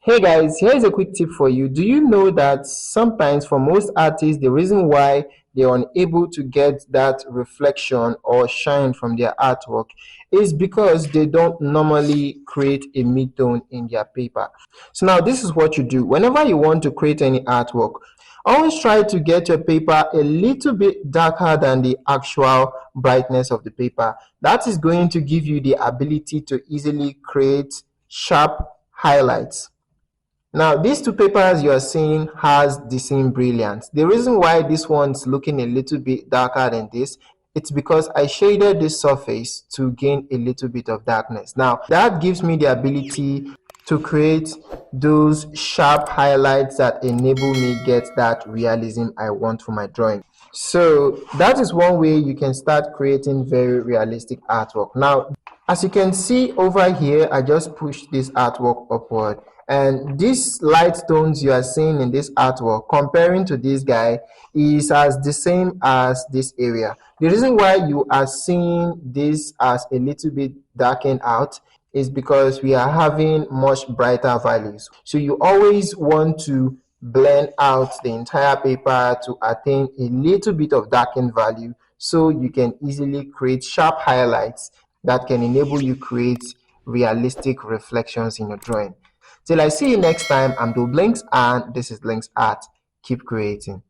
Hey guys, here's a quick tip for you. Do you know that sometimes for most artists, the reason why they're unable to get that reflection or shine from their artwork is because they don't normally create a mid-tone in their paper. So now this is what you do. Whenever you want to create any artwork, always try to get your paper a little bit darker than the actual brightness of the paper. That is going to give you the ability to easily create sharp highlights. Now, these two papers you are seeing has the same brilliance. The reason why this one's looking a little bit darker than this, it's because I shaded this surface to gain a little bit of darkness. Now, that gives me the ability to create those sharp highlights that enable me get that realism I want for my drawing. So that is one way you can start creating very realistic artwork. Now, as you can see over here, I just pushed this artwork upward. And these light tones you are seeing in this artwork, comparing to this guy, is as the same as this area. The reason why you are seeing this as a little bit darkened out is because we are having much brighter values. So you always want to blend out the entire paper to attain a little bit of darkened value so you can easily create sharp highlights that can enable you create realistic reflections in your drawing. Till I see you next time, I'm Blinks and this is Blinks Art. Keep creating.